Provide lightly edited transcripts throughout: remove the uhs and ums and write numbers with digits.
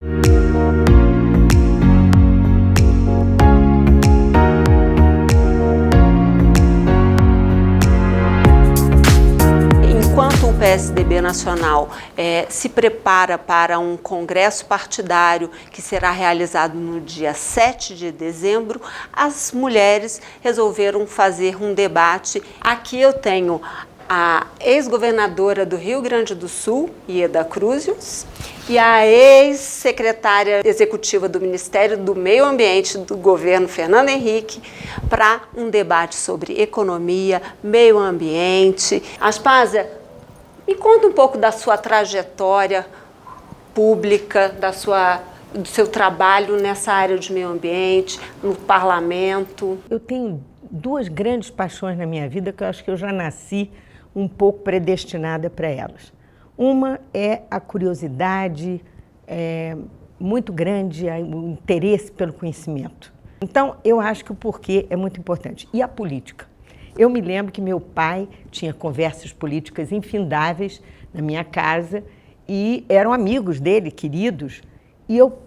Enquanto o PSDB nacional se prepara para um congresso partidário que será realizado no dia 7 de dezembro, as mulheres resolveram fazer um debate. Aqui eu tenho a ex-governadora do Rio Grande do Sul, Ieda Cruzius, e a ex-secretária executiva do Ministério do Meio Ambiente do governo Fernando Henrique, para um debate sobre economia, meio ambiente. Aspásia, me conta um pouco da sua trajetória pública, do seu trabalho nessa área de meio ambiente, no parlamento. Eu tenho duas grandes paixões na minha vida que eu acho que eu já nasci um pouco predestinada para elas. Uma é a curiosidade muito grande, o interesse pelo conhecimento. Então, eu acho que o porquê é muito importante. E a política. Eu me lembro que meu pai tinha conversas políticas infindáveis na minha casa e eram amigos dele, queridos, e eu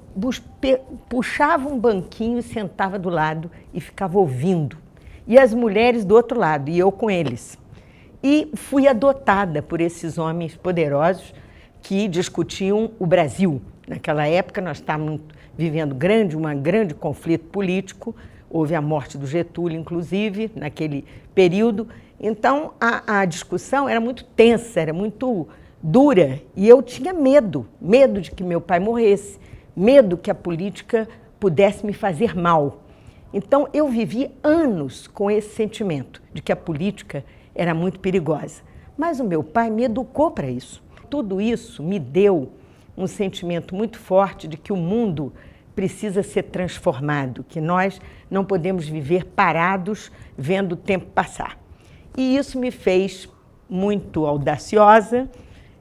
puxava um banquinho e sentava do lado e ficava ouvindo. E as mulheres do outro lado, e eu com eles. E fui adotada por esses homens poderosos que discutiam o Brasil. Naquela época nós estávamos vivendo um grande conflito político, houve a morte do Getúlio, inclusive, naquele período. Então a discussão era muito tensa, era muito dura, e eu tinha medo de que meu pai morresse, medo que a política pudesse me fazer mal. Então eu vivi anos com esse sentimento de que a política era muito perigosa. Mas o meu pai me educou para isso. Tudo isso me deu um sentimento muito forte de que o mundo precisa ser transformado, que nós não podemos viver parados vendo o tempo passar. E isso me fez muito audaciosa.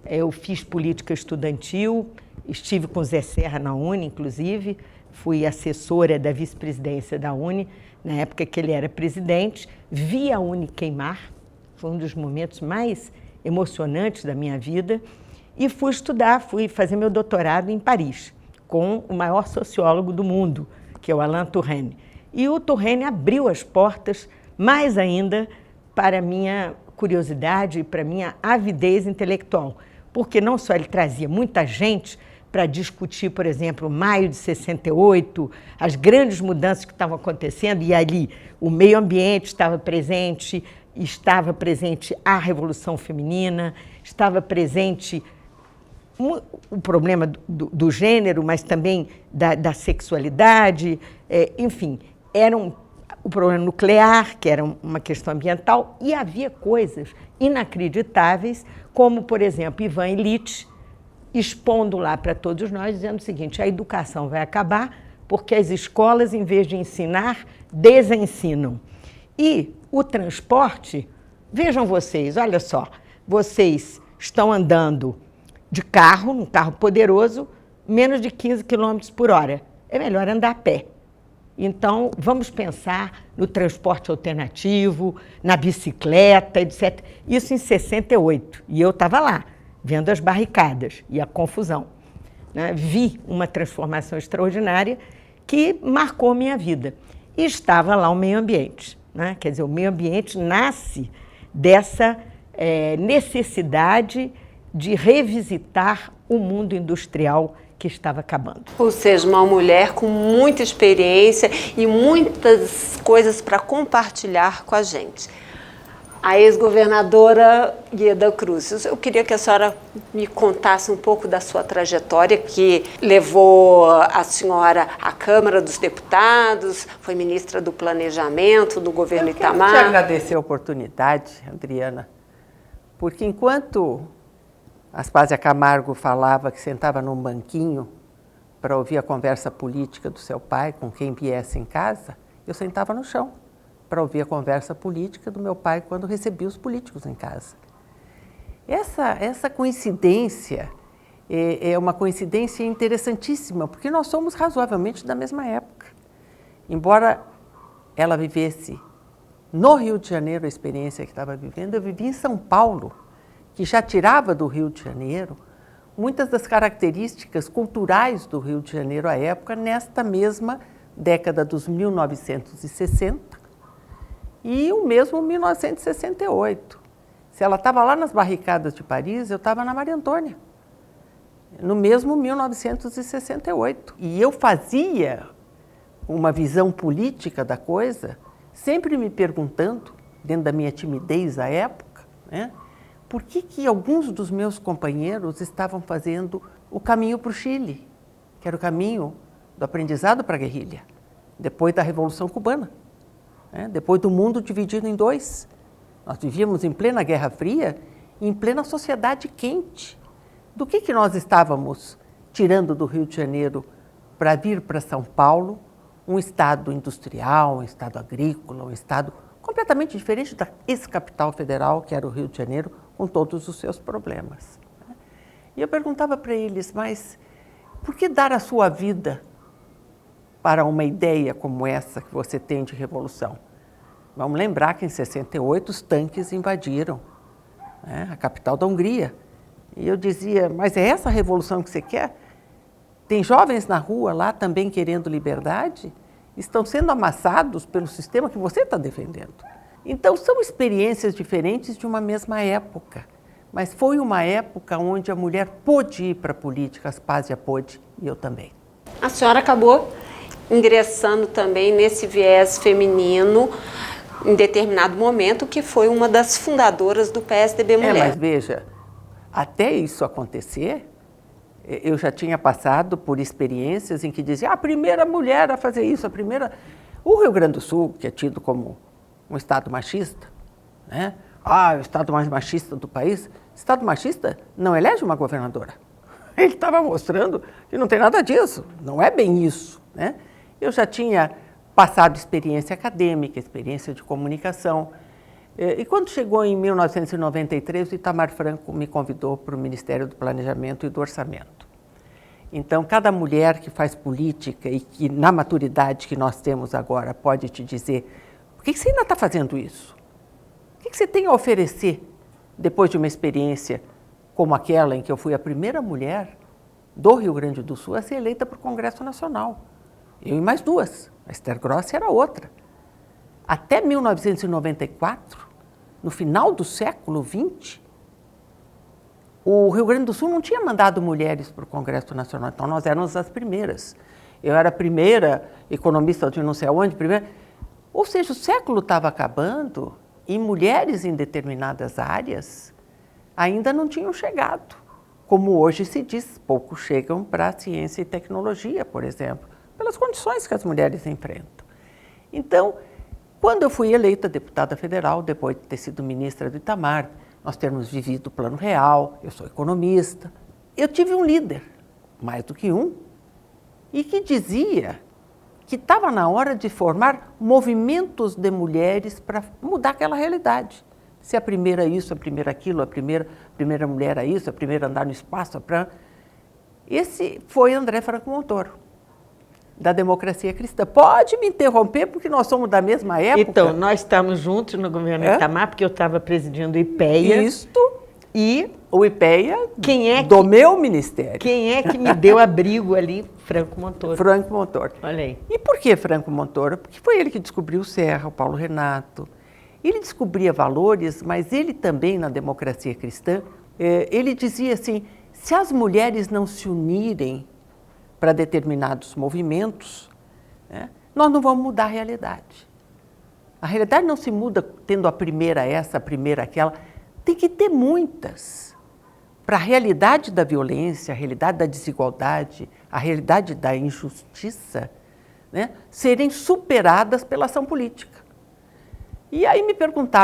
Eu fiz política estudantil, estive com Zé Serra na UNE, inclusive, fui assessora da vice-presidência da UNE, na época que ele era presidente, vi a UNE queimar, foi um dos momentos mais emocionantes da minha vida, e fui fazer meu doutorado em Paris, com o maior sociólogo do mundo, que é o Alain Touraine. E o Touraine abriu as portas, mais ainda, para a minha curiosidade e para a minha avidez intelectual, porque não só ele trazia muita gente para discutir, por exemplo, maio de 68, as grandes mudanças que estavam acontecendo, e ali o meio ambiente estava presente a Revolução Feminina, estava presente o problema do gênero, mas também da sexualidade, enfim, o problema nuclear, que era uma questão ambiental, e havia coisas inacreditáveis, como, por exemplo, Ivan Illich expondo lá para todos nós, dizendo o seguinte: a educação vai acabar porque as escolas, em vez de ensinar, desensinam. E o transporte, vejam vocês, olha só, vocês estão andando de carro, um carro poderoso, menos de 15 km por hora. É melhor andar a pé. Então, vamos pensar no transporte alternativo, na bicicleta, etc. Isso em 68, e eu estava lá, vendo as barricadas e a confusão. Né? Vi uma transformação extraordinária que marcou minha vida. E estava lá o meio ambiente. Né? Quer dizer, o meio ambiente nasce dessa necessidade de revisitar o mundo industrial que estava acabando. Ou seja, uma mulher com muita experiência e muitas coisas para compartilhar com a gente. A ex-governadora Ieda Cruzius, eu queria que a senhora me contasse um pouco da sua trajetória, que levou a senhora à Câmara dos Deputados, foi ministra do Planejamento do governo Itamar. Eu quero te agradecer a oportunidade, Adriana, porque enquanto Aspásia Camargo falava que sentava num banquinho para ouvir a conversa política do seu pai com quem viesse em casa, eu sentava no chão para ouvir a conversa política do meu pai quando recebia os políticos em casa. Essa coincidência é uma coincidência interessantíssima, porque nós somos razoavelmente da mesma época. Embora ela vivesse no Rio de Janeiro a experiência que estava vivendo, eu vivi em São Paulo, que já tirava do Rio de Janeiro muitas das características culturais do Rio de Janeiro à época, nesta mesma década dos 1960 e o mesmo 1968. Se ela estava lá nas barricadas de Paris, eu estava na Maria Antônia, no mesmo 1968. E eu fazia uma visão política da coisa, sempre me perguntando, dentro da minha timidez à época, né, por que alguns dos meus companheiros estavam fazendo o caminho para o Chile, que era o caminho do aprendizado para a guerrilha, depois da Revolução Cubana, né, depois do mundo dividido em dois. Nós vivíamos em plena Guerra Fria, em plena sociedade quente. Do que nós estávamos tirando do Rio de Janeiro para vir para São Paulo, um estado industrial, um estado agrícola, um estado completamente diferente da ex-capital federal, que era o Rio de Janeiro, com todos os seus problemas. E eu perguntava para eles, mas por que dar a sua vida para uma ideia como essa que você tem de revolução? Vamos lembrar que em 68 os tanques invadiram, né, a capital da Hungria. E eu dizia, mas é essa a revolução que você quer? Tem jovens na rua lá também querendo liberdade? Estão sendo amassados pelo sistema que você está defendendo. Então, são experiências diferentes de uma mesma época. Mas foi uma época onde a mulher pôde ir para a política, Aspásia pôde, e eu também. A senhora acabou ingressando também nesse viés feminino em determinado momento, que foi uma das fundadoras do PSDB Mulher. Mas veja, até isso acontecer, eu já tinha passado por experiências em que dizia a primeira mulher a fazer isso, a primeira... O Rio Grande do Sul, que é tido como um estado machista, né? O estado mais machista do país, estado machista não elege uma governadora. Ele estava mostrando que não tem nada disso, não é bem isso, né? Eu já tinha passado experiência acadêmica, experiência de comunicação. E quando chegou em 1993, o Itamar Franco me convidou para o Ministério do Planejamento e do Orçamento. Então, cada mulher que faz política e que, na maturidade que nós temos agora, pode te dizer, por que você ainda está fazendo isso? O que você tem a oferecer depois de uma experiência como aquela em que eu fui a primeira mulher do Rio Grande do Sul a ser eleita para o Congresso Nacional? Eu e mais duas, a Esther Grossi era outra. Até 1994, no final do século XX, o Rio Grande do Sul não tinha mandado mulheres para o Congresso Nacional, então nós éramos as primeiras. Eu era a primeira economista de não sei aonde, primeira. Ou seja, o século estava acabando e mulheres em determinadas áreas ainda não tinham chegado. Como hoje se diz, poucos chegam para a ciência e tecnologia, por exemplo, pelas condições que as mulheres enfrentam. Então, quando eu fui eleita deputada federal, depois de ter sido ministra do Itamar, nós termos vivido o Plano Real, eu sou economista, eu tive um líder, mais do que um, e que dizia que estava na hora de formar movimentos de mulheres para mudar aquela realidade. Se a primeira é isso, a primeira aquilo, a primeira mulher é isso, a primeira andar no espaço, Esse foi André Franco Montoro, da Democracia Cristã. Pode me interromper, porque nós somos da mesma época. Então, nós estamos juntos no governo Itamar, porque eu estava presidindo o IPEA. Isto. E o IPEA do meu ministério. Quem é que me deu abrigo ali? Franco Montoro. Franco Montoro. Olha aí. E por que Franco Montoro? Porque foi ele que descobriu o Serra, o Paulo Renato. Ele descobria valores, mas ele também, na Democracia Cristã, ele dizia assim, se as mulheres não se unirem para determinados movimentos, né, nós não vamos mudar a realidade. A realidade não se muda tendo a primeira essa, a primeira aquela. Tem que ter muitas. Para a realidade da violência, a realidade da desigualdade, a realidade da injustiça, né, serem superadas pela ação política. E aí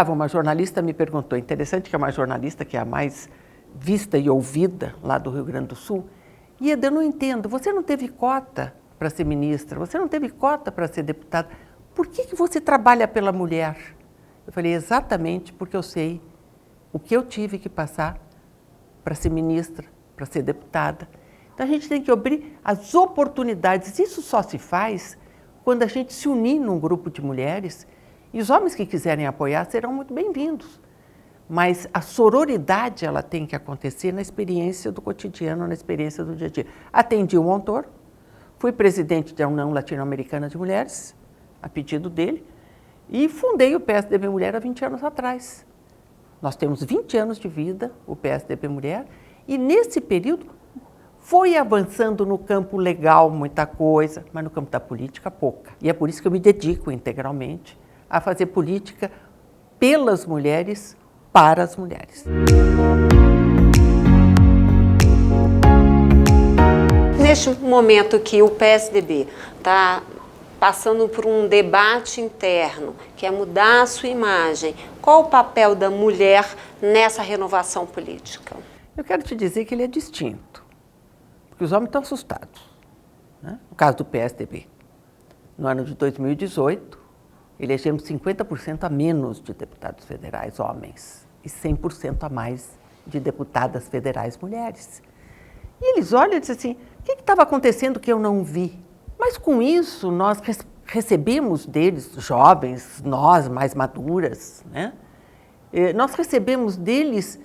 uma jornalista me perguntou, interessante que é uma jornalista que é a mais vista e ouvida lá do Rio Grande do Sul, Ieda, eu não entendo, você não teve cota para ser ministra, você não teve cota para ser deputada, por que você trabalha pela mulher? Eu falei, exatamente porque eu sei o que eu tive que passar para ser ministra, para ser deputada. Então a gente tem que abrir as oportunidades, isso só se faz quando a gente se unir num grupo de mulheres, e os homens que quiserem apoiar serão muito bem-vindos. mas a sororidade ela tem que acontecer na experiência do cotidiano, na experiência do dia a dia. Atendi o Montoro, fui presidente da União Latino-Americana de Mulheres, a pedido dele, e fundei o PSDB Mulher há 20 anos atrás. Nós temos 20 anos de vida, o PSDB Mulher, e nesse período foi avançando no campo legal muita coisa, mas no campo da política pouca. E é por isso que eu me dedico integralmente a fazer política pelas mulheres, para as mulheres. Neste momento que o PSDB está passando por um debate interno, que é mudar a sua imagem, qual o papel da mulher nessa renovação política? Eu quero te dizer que ele é distinto, porque os homens estão assustados, né? No caso do PSDB, no ano de 2018, elegemos 50% a menos de deputados federais homens e 100% a mais de deputadas federais mulheres. E eles olham e dizem assim, o que estava acontecendo que eu não vi? Mas com isso nós recebemos deles, jovens, nós mais maduras, né? Nós recebemos deles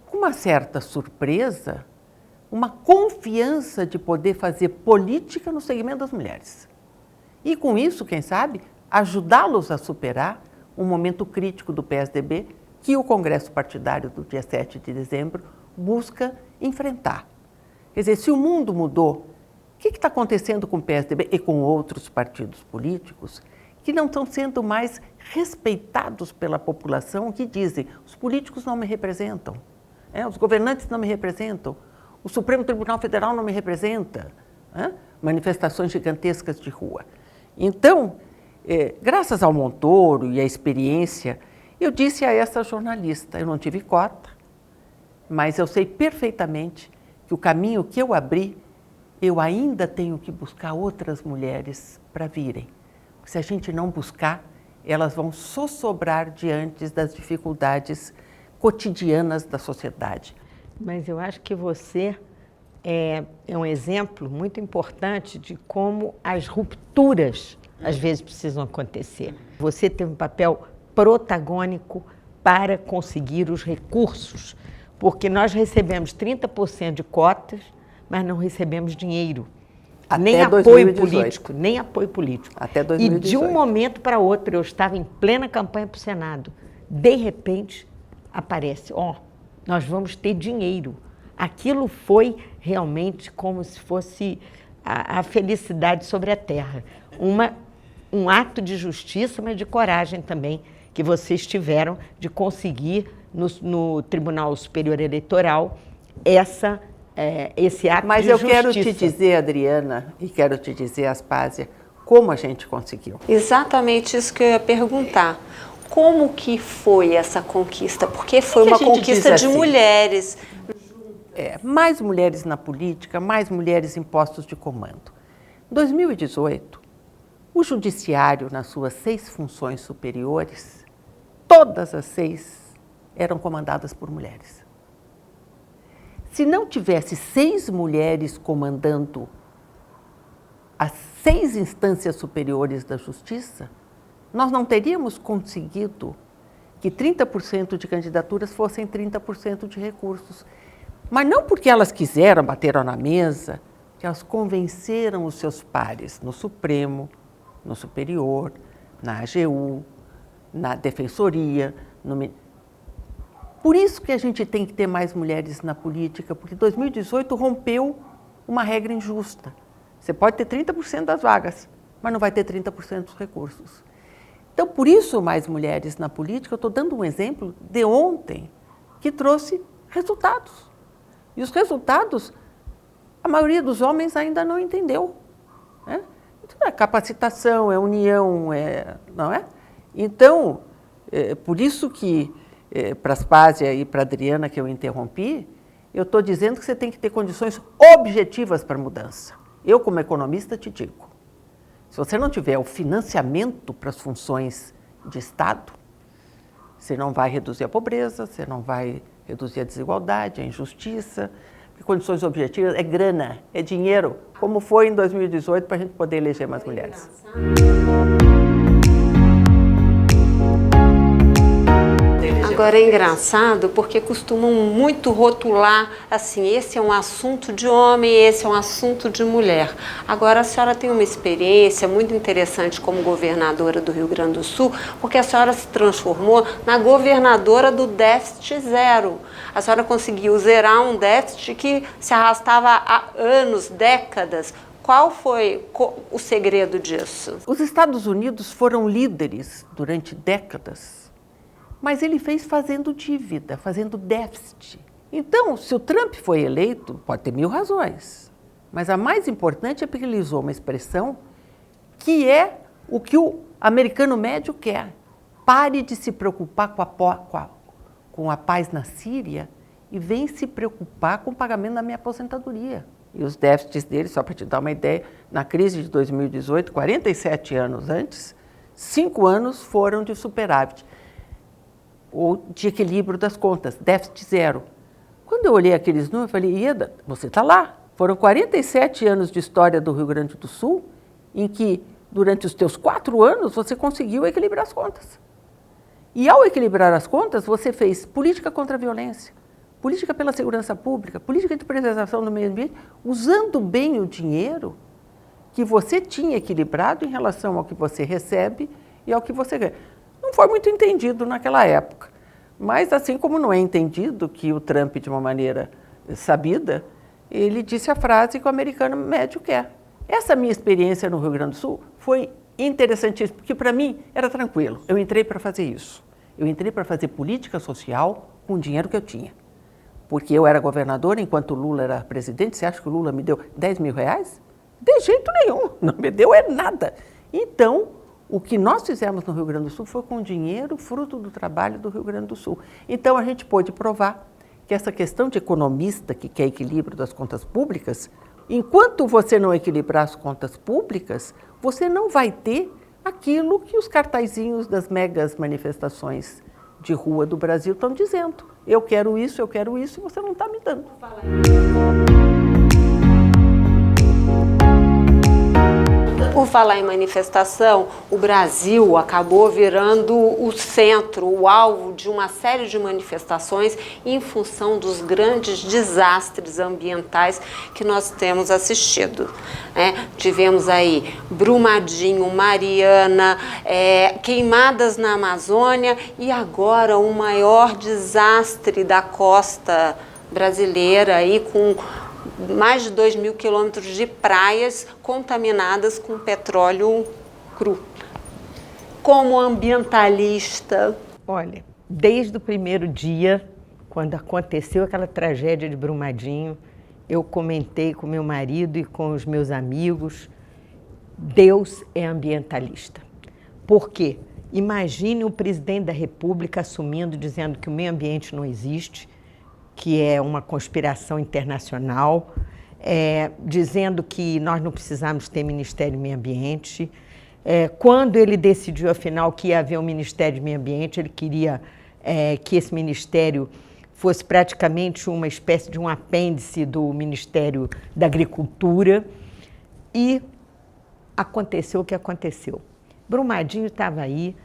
com uma certa surpresa, uma confiança de poder fazer política no segmento das mulheres. E com isso, quem sabe, ajudá-los a superar um momento crítico do PSDB que o Congresso Partidário do dia 7 de dezembro busca enfrentar. Quer dizer, se o mundo mudou, o que está acontecendo com o PSDB e com outros partidos políticos que não estão sendo mais respeitados pela população, que dizem, os políticos não me representam, os governantes não me representam, o Supremo Tribunal Federal não me representa, manifestações gigantescas de rua. Então, graças ao Montoro e à experiência, eu disse a essa jornalista, eu não tive cota, mas eu sei perfeitamente que o caminho que eu abri, eu ainda tenho que buscar outras mulheres para virem. Porque se a gente não buscar, elas vão sossobrar diante das dificuldades cotidianas da sociedade. Mas eu acho que você é um exemplo muito importante de como as rupturas às vezes precisam acontecer. Você teve um papel protagônico para conseguir os recursos, porque nós recebemos 30% de cotas, mas não recebemos dinheiro. Nem apoio político, nem apoio político. Até 2018. E de um momento para outro, eu estava em plena campanha para o Senado. De repente, aparece, nós vamos ter dinheiro. Aquilo foi realmente como se fosse a felicidade sobre a terra. Um ato de justiça, mas de coragem também, que vocês tiveram de conseguir no Tribunal Superior Eleitoral esse ato Mas de justiça. Mas eu quero te dizer, Adriana, e quero te dizer, Aspásia, como a gente conseguiu. Exatamente isso que eu ia perguntar. Como que foi essa conquista? Porque foi uma conquista de mulheres. Mais mulheres na política, mais mulheres em postos de comando. Em 2018, o judiciário, nas suas 6 funções superiores, todas as 6 eram comandadas por mulheres. Se não tivesse 6 mulheres comandando as 6 instâncias superiores da justiça, nós não teríamos conseguido que 30% de candidaturas fossem 30% de recursos. Mas não porque elas quiseram, bateram na mesa, que elas convenceram os seus pares no Supremo, no Superior, na AGU, na Defensoria. Por isso que a gente tem que ter mais mulheres na política, porque 2018 rompeu uma regra injusta. Você pode ter 30% das vagas, mas não vai ter 30% dos recursos. Então, por isso, mais mulheres na política. Eu estou dando um exemplo de ontem que trouxe resultados. E os resultados, a maioria dos homens ainda não entendeu. Então, é capacitação, é união, não é? Então, por isso que, para a Aspásia e para a Adriana, que eu interrompi, eu estou dizendo que você tem que ter condições objetivas para a mudança. Eu, como economista, te digo, se você não tiver o financiamento para as funções de Estado, você não vai reduzir a pobreza, você não vai reduzir a desigualdade, a injustiça, porque condições objetivas é grana, é dinheiro, como foi em 2018 para a gente poder eleger mais mulheres. Agora é engraçado porque costumam muito rotular assim, esse é um assunto de homem, esse é um assunto de mulher. Agora a senhora tem uma experiência muito interessante como governadora do Rio Grande do Sul, porque a senhora se transformou na governadora do déficit zero. A senhora conseguiu zerar um déficit que se arrastava há anos, décadas. Qual foi o segredo disso? Os Estados Unidos foram líderes durante décadas, mas ele fez fazendo dívida, fazendo déficit. Então, se o Trump foi eleito, pode ter 1000 razões, mas a mais importante é porque ele usou uma expressão que é o que o americano médio quer. Pare de se preocupar com a paz na Síria e vem se preocupar com o pagamento da minha aposentadoria. E os déficits dele, só para te dar uma ideia, na crise de 2018, 47 anos antes, 5 anos foram de superávit, ou de equilíbrio das contas, déficit zero. Quando eu olhei aqueles números, eu falei, Ieda, você está lá. Foram 47 anos de história do Rio Grande do Sul, em que, durante os teus 4 anos, você conseguiu equilibrar as contas. E ao equilibrar as contas, você fez política contra a violência, política pela segurança pública, política de preservação do meio ambiente, usando bem o dinheiro que você tinha equilibrado em relação ao que você recebe e ao que você ganha. Não foi muito entendido naquela época, mas assim como não é entendido que o Trump, de uma maneira sabida, ele disse a frase que o americano médio quer. Essa minha experiência no Rio Grande do Sul foi interessantíssima, porque para mim era tranquilo. Eu entrei para fazer isso. Eu entrei para fazer política social com o dinheiro que eu tinha. Porque eu era governadora enquanto o Lula era presidente. Você acha que o Lula me deu 10 mil reais? De jeito nenhum, não me deu nada. Então, o que nós fizemos no Rio Grande do Sul foi com dinheiro fruto do trabalho do Rio Grande do Sul. Então, a gente pôde provar que essa questão de economista que quer equilíbrio das contas públicas, enquanto você não equilibrar as contas públicas, você não vai ter aquilo que os cartazinhos das megas manifestações de rua do Brasil estão dizendo. Eu quero isso, e você não está me dando. Por falar em manifestação, o Brasil acabou virando o centro, o alvo de uma série de manifestações em função dos grandes desastres ambientais que nós temos assistido. Tivemos aí Brumadinho, Mariana, queimadas na Amazônia e agora o maior desastre da costa brasileira aí com mais de 2.000 quilômetros de praias contaminadas com petróleo cru. Como ambientalista... Olha, desde o primeiro dia, quando aconteceu aquela tragédia de Brumadinho, eu comentei com meu marido e com os meus amigos, Deus é ambientalista. Por quê? Imagine o presidente da República assumindo, dizendo que o meio ambiente não existe, que é uma conspiração internacional, dizendo que nós não precisamos ter Ministério do Meio Ambiente. Quando ele decidiu, afinal, que ia haver um Ministério do Meio Ambiente, ele queria que esse ministério fosse praticamente uma espécie de um apêndice do Ministério da Agricultura. E aconteceu o que aconteceu. Brumadinho estava aí,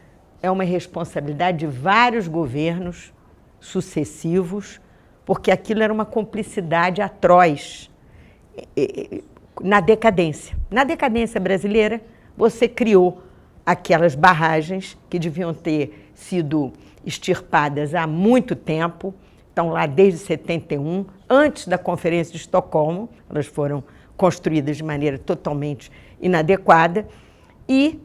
é uma responsabilidade de vários governos sucessivos, porque aquilo era uma cumplicidade atroz na decadência. Na decadência brasileira, você criou aquelas barragens que deviam ter sido extirpadas há muito tempo, estão lá desde 71, antes da Conferência de Estocolmo, elas foram construídas de maneira totalmente inadequada, e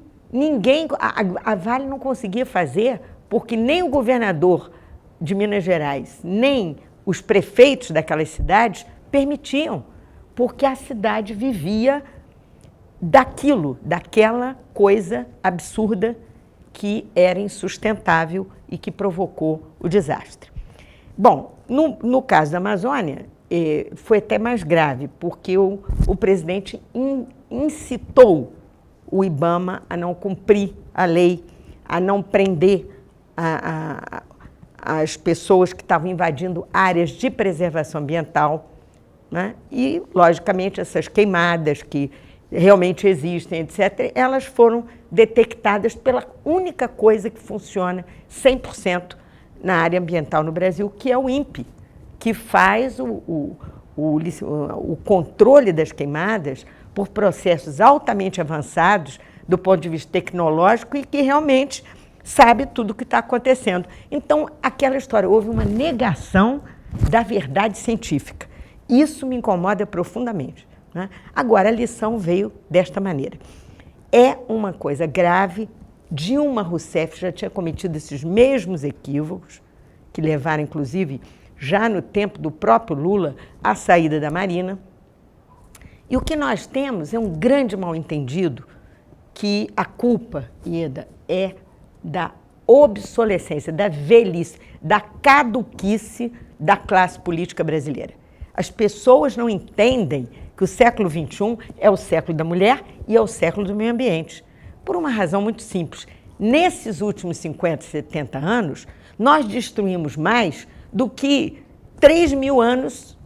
a Vale não conseguia fazer, porque nem o governador de Minas Gerais, nem os prefeitos daquelas cidades permitiam, porque a cidade vivia daquela coisa absurda que era insustentável e que provocou o desastre. Bom, no caso da Amazônia, foi até mais grave, porque o presidente incitou o IBAMA a não cumprir a lei, a não prender as pessoas que estavam invadindo áreas de preservação ambiental, né? E, logicamente, essas queimadas que realmente existem, etc., elas foram detectadas pela única coisa que funciona 100% na área ambiental no Brasil, que é o INPE, que faz o controle das queimadas por processos altamente avançados do ponto de vista tecnológico e que realmente sabe tudo o que está acontecendo. Então, aquela história, houve uma negação da verdade científica. Isso me incomoda profundamente, né? Agora, a lição veio desta maneira. É uma coisa grave. Dilma Rousseff já tinha cometido esses mesmos equívocos, que levaram, inclusive, já no tempo do próprio Lula, à saída da Marina. E o que nós temos é um grande mal-entendido que a culpa, Ieda, é da obsolescência, da velhice, da caduquice da classe política brasileira. As pessoas não entendem que o século XXI é o século da mulher e é o século do meio ambiente. Por uma razão muito simples. Nesses últimos 50, 70 anos, nós destruímos mais do que 3.000 anos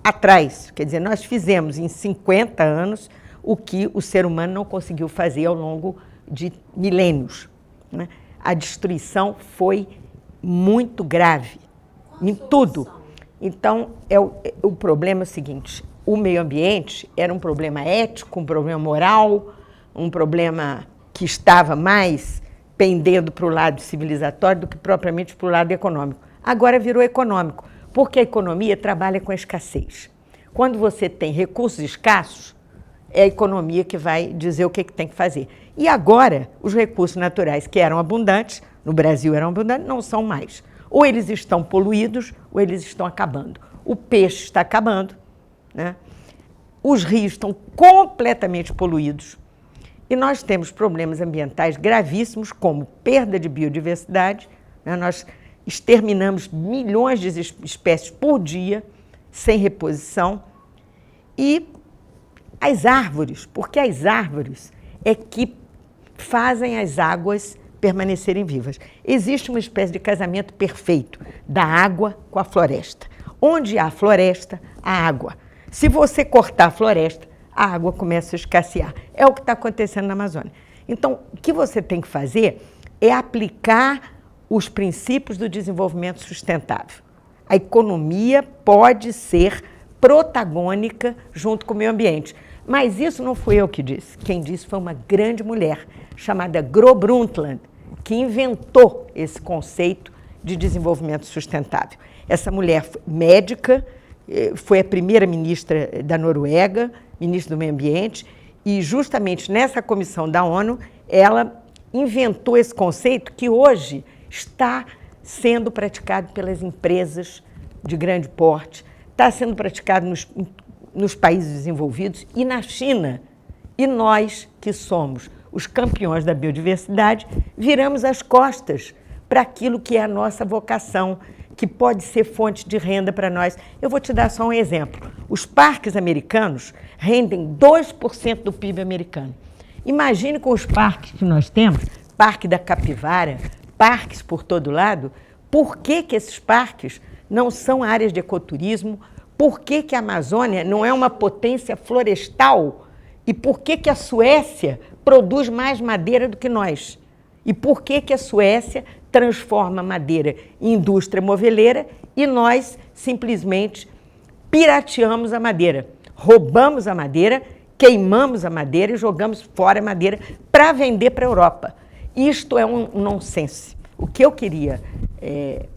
atrás. Quer dizer, nós fizemos em 50 anos o que o ser humano não conseguiu fazer ao longo de milênios, né? A destruição foi muito grave, em tudo. Então, o problema é o seguinte, o meio ambiente era um problema ético, um problema moral, um problema que estava mais pendendo para o lado civilizatório do que propriamente para o lado econômico. Agora virou econômico, porque a economia trabalha com a escassez. Quando você tem recursos escassos, é a economia que vai dizer o que tem que fazer. E agora, os recursos naturais que eram abundantes, no Brasil eram abundantes, não são mais. Ou eles estão poluídos, ou eles estão acabando. O peixe está acabando, né? Os rios estão completamente poluídos. E nós temos problemas ambientais gravíssimos, como perda de biodiversidade, né? Nós exterminamos milhões de espécies por dia, sem reposição. E as árvores, porque as árvores é que fazem as águas permanecerem vivas. Existe uma espécie de casamento perfeito da água com a floresta. Onde há floresta, há água. Se você cortar a floresta, a água começa a escassear. É o que está acontecendo na Amazônia. Então, o que você tem que fazer é aplicar os princípios do desenvolvimento sustentável. A economia pode ser protagônica junto com o meio ambiente. Mas isso não fui eu que disse. Quem disse foi uma grande mulher chamada Gro Brundtland, que inventou esse conceito de desenvolvimento sustentável. Essa mulher médica, foi a primeira ministra da Noruega, ministra do Meio Ambiente, e justamente nessa comissão da ONU, ela inventou esse conceito que hoje está sendo praticado pelas empresas de grande porte, está sendo praticado nos países desenvolvidos e na China. E nós, que somos os campeões da biodiversidade, viramos as costas para aquilo que é a nossa vocação, que pode ser fonte de renda para nós. Eu vou te dar só um exemplo. Os parques americanos rendem 2% do PIB americano. Imagine com os parques que nós temos, Parque da Capivara, parques por todo lado, por que esses parques não são áreas de ecoturismo? Por que a Amazônia não é uma potência florestal? E por que a Suécia produz mais madeira do que nós? E por que a Suécia transforma madeira em indústria moveleira e nós simplesmente pirateamos a madeira? Roubamos a madeira, queimamos a madeira e jogamos fora a madeira para vender para a Europa. Isto é um nonsense. O que eu queria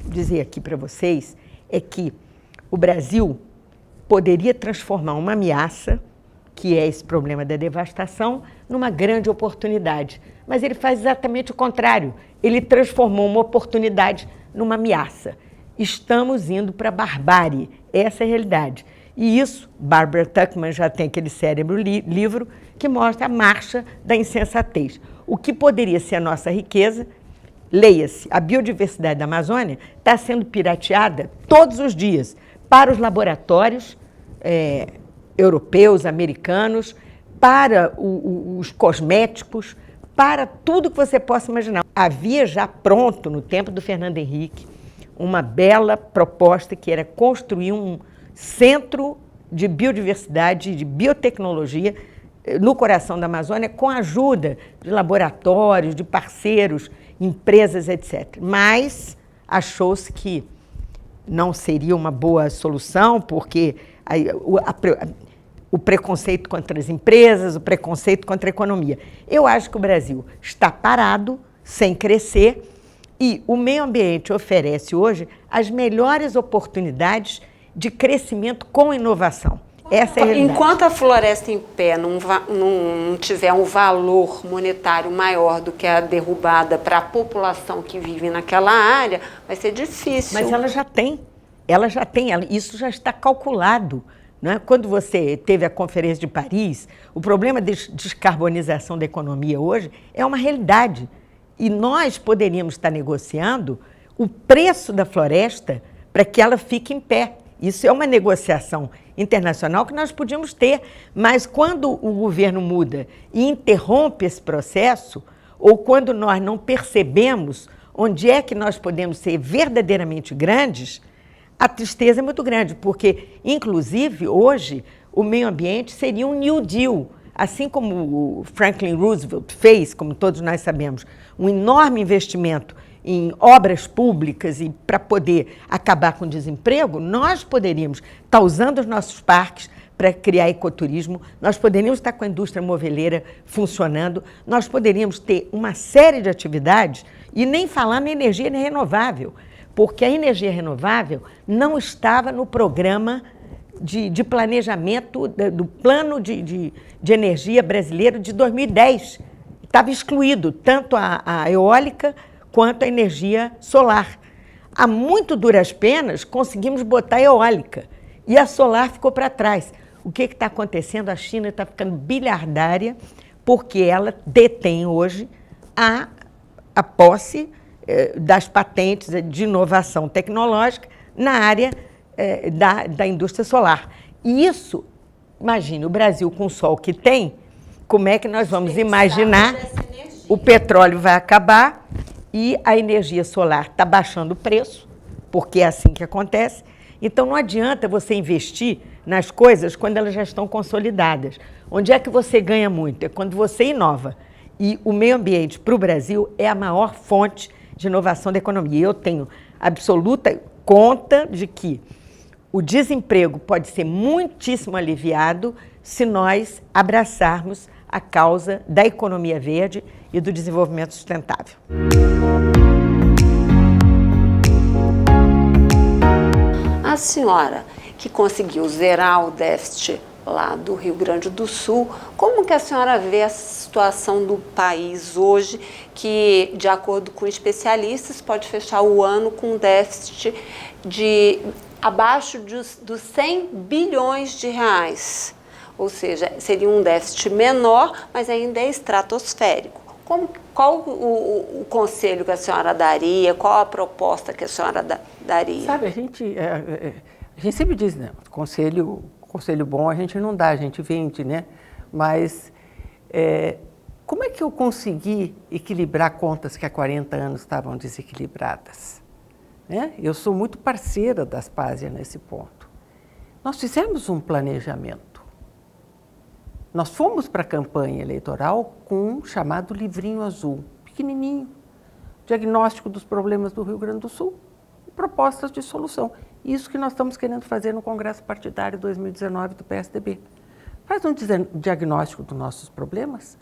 dizer aqui para vocês é que o Brasil poderia transformar uma ameaça, que é esse problema da devastação, numa grande oportunidade. Mas ele faz exatamente o contrário. Ele transformou uma oportunidade numa ameaça. Estamos indo para a barbárie. Essa é a realidade. E isso, Barbara Tuchman já tem aquele cérebro livro que mostra a marcha da insensatez. O que poderia ser a nossa riqueza, leia-se, a biodiversidade da Amazônia está sendo pirateada todos os dias para os laboratórios europeus, americanos, para os cosméticos, para tudo que você possa imaginar. Havia já pronto, no tempo do Fernando Henrique, uma bela proposta que era construir um centro de biodiversidade, de biotecnologia, no coração da Amazônia, com a ajuda de laboratórios, de parceiros, empresas, etc. Mas achou-se que não seria uma boa solução, porque o preconceito contra as empresas, o preconceito contra a economia. Eu acho que o Brasil está parado, sem crescer, e o meio ambiente oferece hoje as melhores oportunidades de crescimento com inovação. Essa é a realidade. Enquanto a floresta em pé não tiver um valor monetário maior do que a derrubada para a população que vive naquela área, vai ser difícil. Mas ela já tem, isso já está calculado. Né? Quando você teve a Conferência de Paris, o problema de descarbonização da economia hoje é uma realidade. E nós poderíamos estar negociando o preço da floresta para que ela fique em pé. Isso é uma negociação internacional que nós podíamos ter, mas quando o governo muda e interrompe esse processo, ou quando nós não percebemos onde é que nós podemos ser verdadeiramente grandes, a tristeza é muito grande, porque, inclusive, hoje, o meio ambiente seria um New Deal, assim como o Franklin Roosevelt fez, como todos nós sabemos, um enorme investimento em obras públicas e para poder acabar com o desemprego, nós poderíamos estar usando os nossos parques para criar ecoturismo, nós poderíamos estar com a indústria moveleira funcionando, nós poderíamos ter uma série de atividades e nem falar na energia renovável, porque a energia renovável não estava no programa de planejamento do plano de energia brasileiro de 2010. Estava excluído tanto a eólica quanto a energia solar. A muito duras penas, conseguimos botar a eólica e a solar ficou para trás. O que está acontecendo? A China está ficando bilhardária porque ela detém hoje a posse das patentes de inovação tecnológica na área da indústria solar. E isso, imagine, o Brasil com o sol que tem, como é que nós vamos imaginar? O petróleo vai acabar e a energia solar está baixando o preço, porque é assim que acontece. Então, não adianta você investir nas coisas quando elas já estão consolidadas. Onde é que você ganha muito? É quando você inova. E o meio ambiente para o Brasil é a maior fonte de inovação da economia. Eu tenho absoluta conta de que o desemprego pode ser muitíssimo aliviado se nós abraçarmos a causa da economia verde e do desenvolvimento sustentável. A senhora que conseguiu zerar o déficit lá do Rio Grande do Sul, como que a senhora vê a situação do país hoje, que, de acordo com especialistas, pode fechar o ano com um déficit de abaixo dos 100 bilhões de reais? Ou seja, seria um déficit menor, mas ainda é estratosférico. Qual o conselho que a senhora daria? Qual a proposta que a senhora daria? Sabe, a gente sempre diz, né? Conselho bom a gente não dá, a gente vende, né? Mas como é que eu consegui equilibrar contas que há 40 anos estavam desequilibradas? Né? Eu sou muito parceira da Aspásia nesse ponto. Nós fizemos um planejamento. Nós fomos para a campanha eleitoral com um chamado livrinho azul, pequenininho, diagnóstico dos problemas do Rio Grande do Sul e propostas de solução. Isso que nós estamos querendo fazer no Congresso Partidário 2019 do PSDB. Faz um diagnóstico dos nossos problemas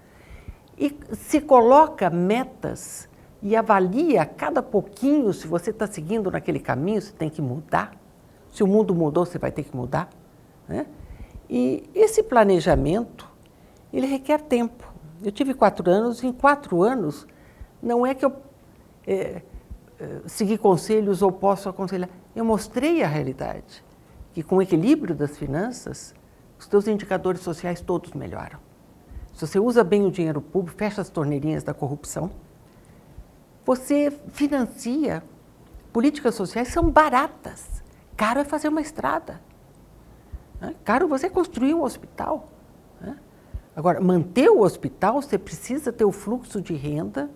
e se coloca metas e avalia a cada pouquinho se você está seguindo naquele caminho, se tem que mudar. Se o mundo mudou, você vai ter que mudar, né? E esse planejamento, ele requer tempo. Eu tive 4 anos, em 4 anos, não é que eu segui conselhos ou posso aconselhar. Eu mostrei a realidade, que com o equilíbrio das finanças, os teus indicadores sociais todos melhoram. Se você usa bem o dinheiro público, fecha as torneirinhas da corrupção, você financia políticas sociais que são baratas. Caro é fazer uma estrada. Caro você construir um hospital. Agora, manter o hospital, você precisa ter o fluxo de renda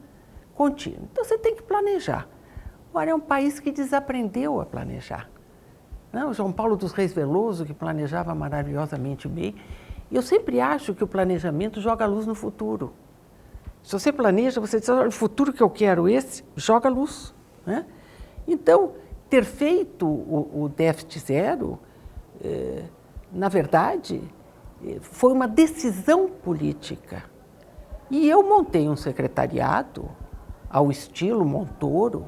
contínuo. Então, você tem que planejar. Agora, é um país que desaprendeu a planejar. O João Paulo dos Reis Veloso, que planejava maravilhosamente bem. E eu sempre acho que o planejamento joga luz no futuro. Se você planeja, você diz, olha, o futuro que eu quero esse, joga luz. Né? Então, ter feito o déficit zero, na verdade, foi uma decisão política. E eu montei um secretariado ao estilo Montoro,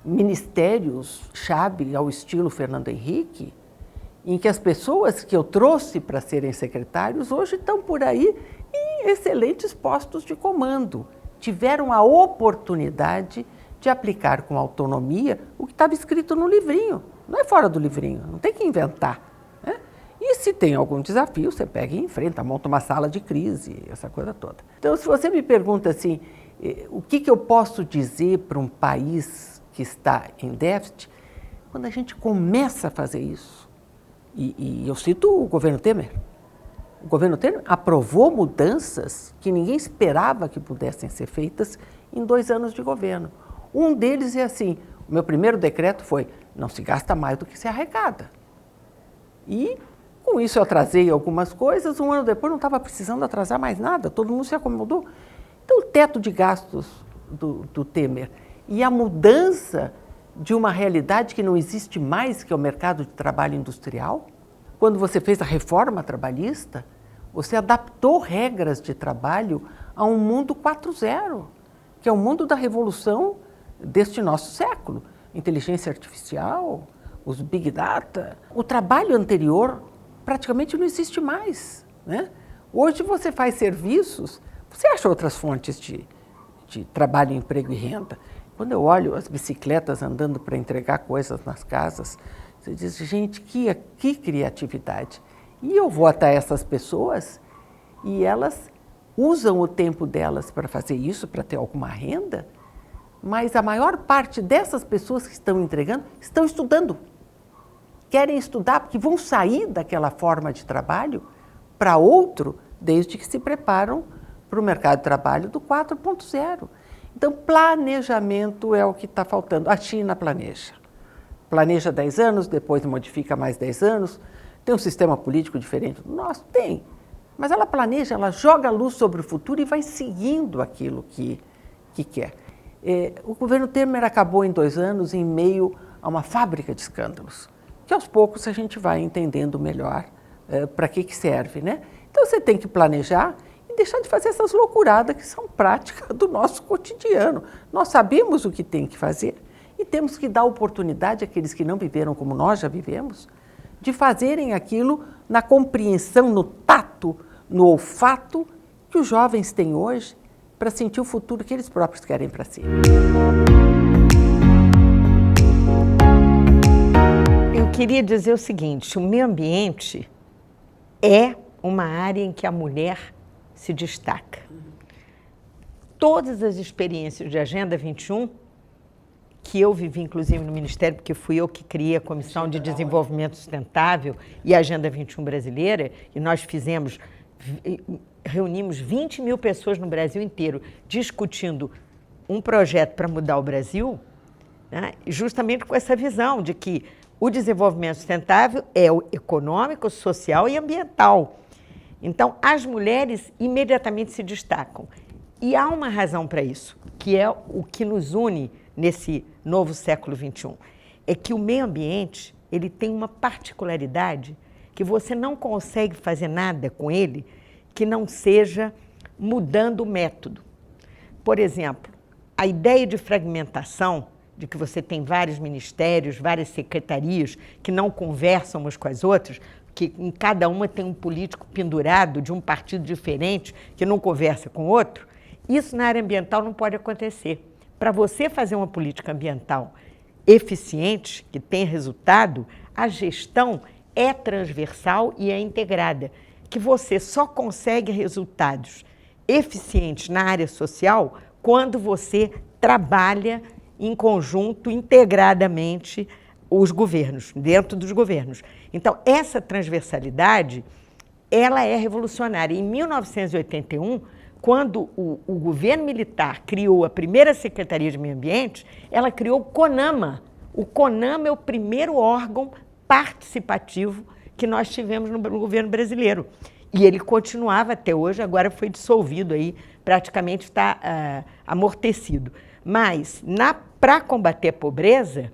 ministérios-chave ao estilo Fernando Henrique, em que as pessoas que eu trouxe para serem secretários hoje estão por aí em excelentes postos de comando. Tiveram a oportunidade de aplicar com autonomia o que estava escrito no livrinho. Não é fora do livrinho, não tem que inventar, né? E se tem algum desafio, você pega e enfrenta, monta uma sala de crise, essa coisa toda. Então, se você me pergunta assim, o que eu posso dizer para um país que está em déficit, quando a gente começa a fazer isso, e eu cito o governo Temer. O governo Temer aprovou mudanças que ninguém esperava que pudessem ser feitas em 2 anos de governo. Um deles é assim, o meu primeiro decreto foi, não se gasta mais do que se arrecada. E com isso eu atrasei algumas coisas, 1 ano depois não estava precisando atrasar mais nada, todo mundo se acomodou. Então o teto de gastos do Temer e a mudança de uma realidade que não existe mais, que é o mercado de trabalho industrial. Quando você fez a reforma trabalhista, você adaptou regras de trabalho a um mundo 4.0, que é o mundo da revolução deste nosso século. Inteligência artificial, os big data. O trabalho anterior praticamente não existe mais, né? Hoje você faz serviços, você acha outras fontes de trabalho, emprego e renda. Quando eu olho as bicicletas andando para entregar coisas nas casas, você diz, gente, que criatividade. E eu vou até essas pessoas e elas usam o tempo delas para fazer isso, para ter alguma renda, mas a maior parte dessas pessoas que estão entregando estão estudando. Querem estudar porque vão sair daquela forma de trabalho para outro, desde que se preparam para o mercado de trabalho do 4.0. Então, planejamento é o que está faltando. A China planeja. Planeja 10 anos, depois modifica mais 10 anos. Tem um sistema político diferente do nosso? Tem. Mas ela planeja, ela joga a luz sobre o futuro e vai seguindo aquilo que quer. O governo Temer acabou em 2 anos em meio a uma fábrica de escândalos, que aos poucos a gente vai entendendo melhor para que serve, né? Então, você tem que planejar e deixar de fazer essas loucuradas que são práticas do nosso cotidiano. Nós sabemos o que tem que fazer e temos que dar oportunidade àqueles que não viveram como nós já vivemos, de fazerem aquilo na compreensão, no tato, no olfato que os jovens têm hoje para sentir o futuro que eles próprios querem para si. Eu queria dizer o seguinte, o meio ambiente é uma área em que a mulher se destaca. Todas as experiências de Agenda 21, que eu vivi inclusive no Ministério, porque fui eu que criei a Comissão de Desenvolvimento Sustentável e a Agenda 21 brasileira, e nós reunimos 20 mil pessoas no Brasil inteiro discutindo um projeto para mudar o Brasil, né, justamente com essa visão de que o desenvolvimento sustentável é o econômico, social e ambiental. Então, as mulheres imediatamente se destacam. E há uma razão para isso, que é o que nos une nesse novo século XXI. É que o meio ambiente, ele tem uma particularidade que você não consegue fazer nada com ele que não seja mudando o método. Por exemplo, a ideia de fragmentação, de que você tem vários ministérios, várias secretarias que não conversam umas com as outras, que em cada uma tem um político pendurado de um partido diferente que não conversa com o outro, isso na área ambiental não pode acontecer. Para você fazer uma política ambiental eficiente, que tem resultado, a gestão é transversal e é integrada, que você só consegue resultados eficientes na área social quando você trabalha em conjunto, integradamente, os governos, dentro dos governos. Então, essa transversalidade, ela é revolucionária. Em 1981, quando o governo militar criou a primeira Secretaria de Meio Ambiente, ela criou o CONAMA. O CONAMA é o primeiro órgão participativo que nós tivemos no governo brasileiro. E ele continuava até hoje, agora foi dissolvido aí, praticamente está amortecido. Mas, para combater a pobreza,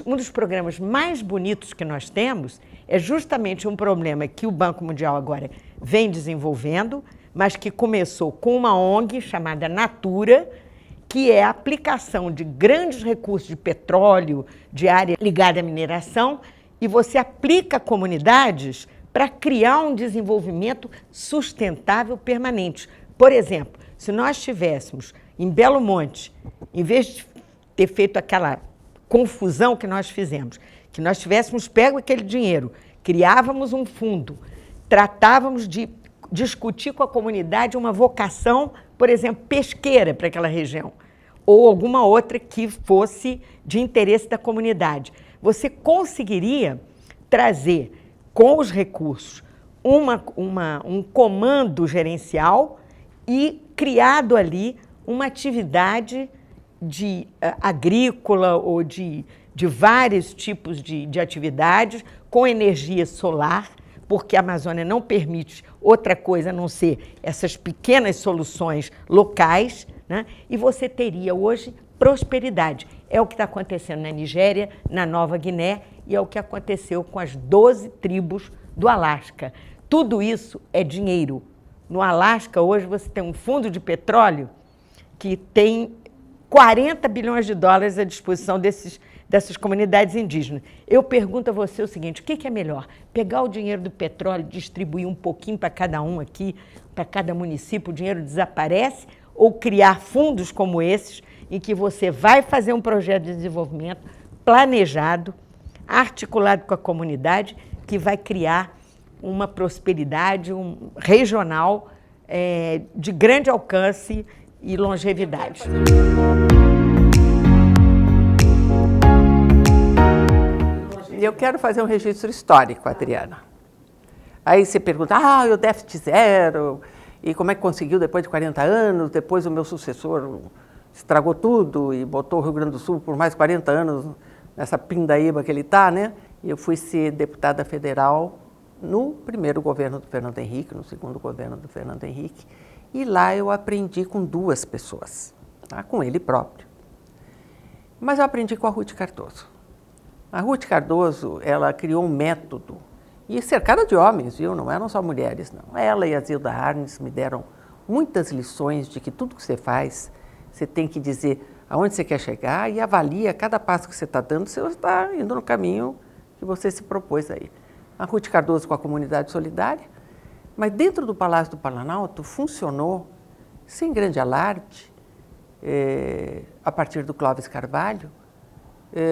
um dos programas mais bonitos que nós temos é justamente um problema que o Banco Mundial agora vem desenvolvendo, mas que começou com uma ONG chamada Natura, que é a aplicação de grandes recursos de petróleo, de área ligada à mineração, e você aplica a comunidades para criar um desenvolvimento sustentável permanente. Por exemplo, se nós tivéssemos em Belo Monte, em vez de ter feito aquela confusão que nós fizemos, que nós tivéssemos pego aquele dinheiro, criávamos um fundo, tratávamos de discutir com a comunidade uma vocação, por exemplo, pesqueira para aquela região, ou alguma outra que fosse de interesse da comunidade. Você conseguiria trazer, com os recursos, um comando gerencial e criado ali uma atividade agrícola ou de vários tipos de atividades com energia solar, porque a Amazônia não permite outra coisa a não ser essas pequenas soluções locais, né? E você teria hoje prosperidade. É o que está acontecendo na Nigéria, na Nova Guiné, e é o que aconteceu com as 12 tribos do Alasca. Tudo isso é dinheiro. No Alasca, hoje, você tem um fundo de petróleo que tem 40 bilhões de dólares à disposição dessas comunidades indígenas. Eu pergunto a você o seguinte, o que é melhor? Pegar o dinheiro do petróleo e distribuir um pouquinho para cada um aqui, para cada município, o dinheiro desaparece? Ou criar fundos como esses, em que você vai fazer um projeto de desenvolvimento planejado, articulado com a comunidade, que vai criar uma prosperidade regional de grande alcance e longevidade. Eu quero fazer um registro histórico, Adriana. Aí você pergunta, o déficit zero, e como é que conseguiu depois de 40 anos, depois o meu sucessor estragou tudo e botou o Rio Grande do Sul por mais 40 anos nessa pindaíba que ele está, né? E eu fui ser deputada federal no primeiro governo do Fernando Henrique, no segundo governo do Fernando Henrique, e lá eu aprendi com duas pessoas, tá? Com ele próprio. Mas eu aprendi com a Ruth Cardoso. A Ruth Cardoso, ela criou um método, e cercada de homens, viu? Não eram só mulheres, não. Ela e a Zilda Arnes me deram muitas lições de que tudo que você faz, você tem que dizer aonde você quer chegar e avalia cada passo que você está dando, se você está indo no caminho que você se propôs aí. A Ruth Cardoso com a Comunidade Solidária, mas dentro do Palácio do Planalto funcionou, sem grande alarde, a partir do Clóvis Carvalho,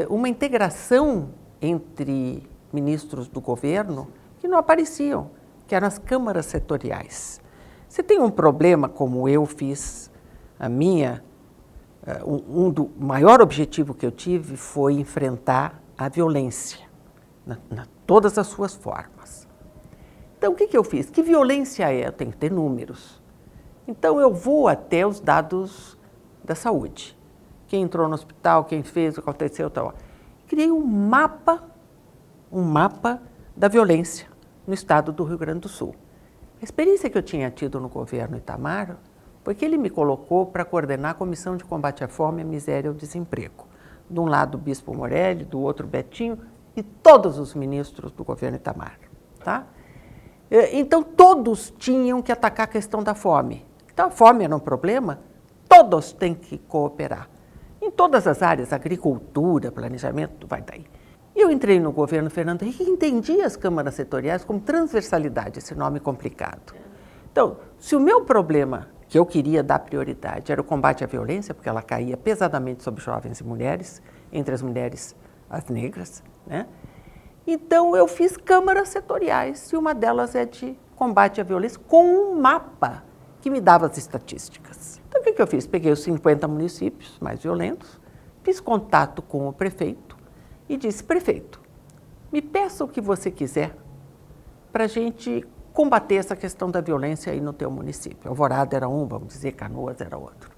uma integração entre ministros do governo que não apareciam, que eram as câmaras setoriais. Você tem um problema, como eu fiz, do maior objetivo que eu tive foi enfrentar a violência, todas as suas formas. Então, o que eu fiz? Que violência é? Eu tenho que ter números. Então, eu vou até os dados da saúde. Quem entrou no hospital, quem fez, o que aconteceu, tal. Criei um mapa da violência no estado do Rio Grande do Sul. A experiência que eu tinha tido no governo Itamar foi que ele me colocou para coordenar a Comissão de Combate à Fome, à Miséria e ao Desemprego. De um lado o Bispo Morelli, do outro Betinho e todos os ministros do governo Itamar. Tá? Então todos tinham que atacar a questão da fome. Então a fome era um problema, todos têm que cooperar. Em todas as áreas, agricultura, planejamento, vai daí. Eu entrei no governo Fernando Henrique e entendi as câmaras setoriais como transversalidade, esse nome complicado. Então, se o meu problema, que eu queria dar prioridade, era o combate à violência, porque ela caía pesadamente sobre jovens e mulheres, entre as mulheres as negras, né? Então eu fiz câmaras setoriais, e uma delas é de combate à violência, com um mapa que me dava as estatísticas. Então o que eu fiz? Peguei os 50 municípios mais violentos, fiz contato com o prefeito e disse, prefeito, me peça o que você quiser para a gente combater essa questão da violência aí no teu município. Alvorada era um, vamos dizer, Canoas era outro.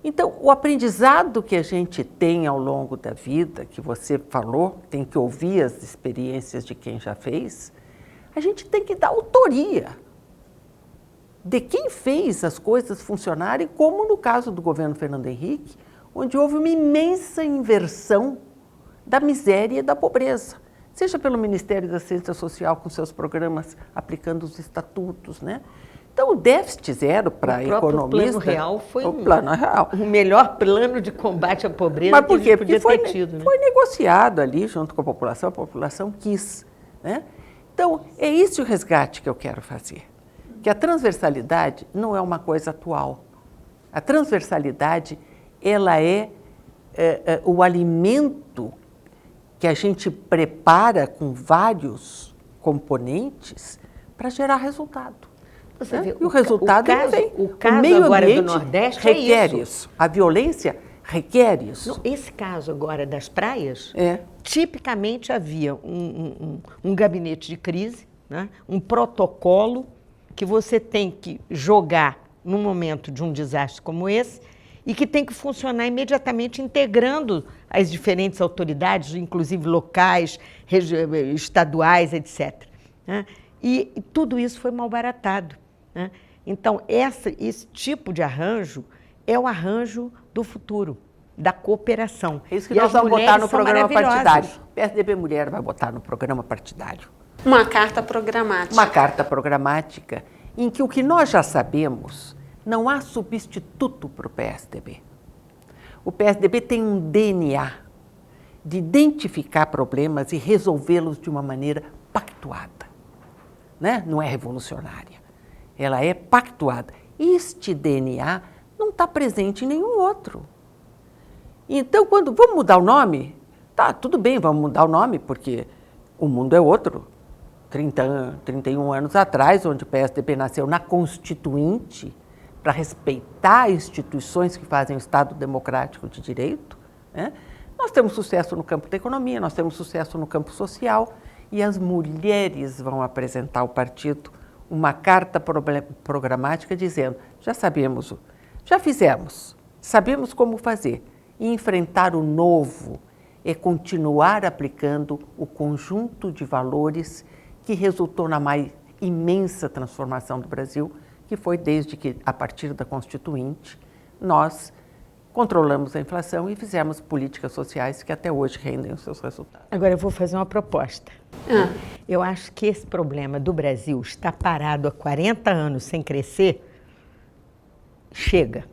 Então, o aprendizado que a gente tem ao longo da vida, que você falou, tem que ouvir as experiências de quem já fez, a gente tem que dar autoria de quem fez as coisas funcionarem, como no caso do governo Fernando Henrique, onde houve uma imensa inversão da miséria e da pobreza, seja pelo Ministério da Assistência Social com seus programas aplicando os estatutos, né? Então, o déficit zero para economista... O plano real foi o plano real. O melhor plano de combate à pobreza. Mas por quê? Porque foi tido, né? Foi negociado ali junto com a população quis, né? Então, é esse o resgate que eu quero fazer. Que a transversalidade não é uma coisa atual. A transversalidade, ela é o alimento que a gente prepara com vários componentes para gerar resultado. Você vê, e o resultado vem. O caso meio agora ambiente do Nordeste requer é isso. A violência requer isso. Não, esse caso agora das praias, É. tipicamente havia um gabinete de crise, né? Um protocolo que você tem que jogar num momento de um desastre como esse e que tem que funcionar imediatamente integrando as diferentes autoridades, inclusive locais, estaduais, etc. Né? E tudo isso foi malbaratado. Né? Então, esse tipo de arranjo é o arranjo do futuro, da cooperação. É isso que nós vamos botar no programa partidário. O PSDB Mulher vai botar no programa partidário. Uma carta programática. Uma carta programática em que o que nós já sabemos, não há substituto para o PSDB. O PSDB tem um DNA de identificar problemas e resolvê-los de uma maneira pactuada. Né? Não é revolucionária. Ela é pactuada. Este DNA não está presente em nenhum outro. Então, quando vamos mudar o nome, tá, tudo bem, vamos mudar o nome, porque o mundo é outro. 31 anos atrás, onde o PSDB nasceu na Constituinte, para respeitar instituições que fazem o Estado democrático de direito, né? Nós temos sucesso no campo da economia, nós temos sucesso no campo social, e as mulheres vão apresentar ao partido uma carta programática dizendo, já sabemos, já fizemos, sabemos como fazer. E enfrentar o novo é continuar aplicando o conjunto de valores que resultou na mais imensa transformação do Brasil, que foi desde que, a partir da Constituinte, nós controlamos a inflação e fizemos políticas sociais que até hoje rendem os seus resultados. Agora eu vou fazer uma proposta. Eu acho que esse problema do Brasil está parado há 40 anos sem crescer. Chega.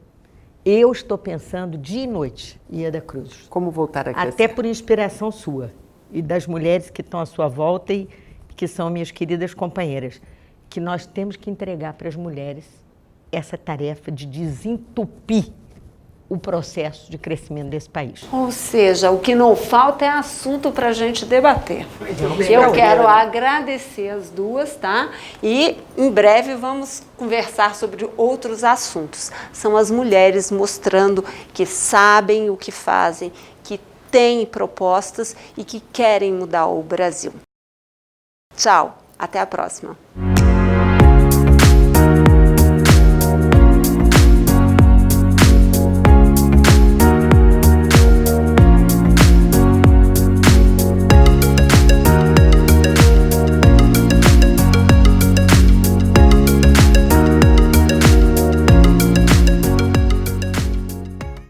Eu estou pensando dia e noite, Ieda Cruz. Como voltar a crescer? Até por inspiração sua e das mulheres que estão à sua volta e que são minhas queridas companheiras, que nós temos que entregar para as mulheres essa tarefa de desentupir o processo de crescimento desse país. Ou seja, o que não falta é assunto para a gente debater. Eu quero agradecer as duas, tá? E em breve vamos conversar sobre outros assuntos. São as mulheres mostrando que sabem o que fazem, que têm propostas e que querem mudar o Brasil. Tchau, até a próxima.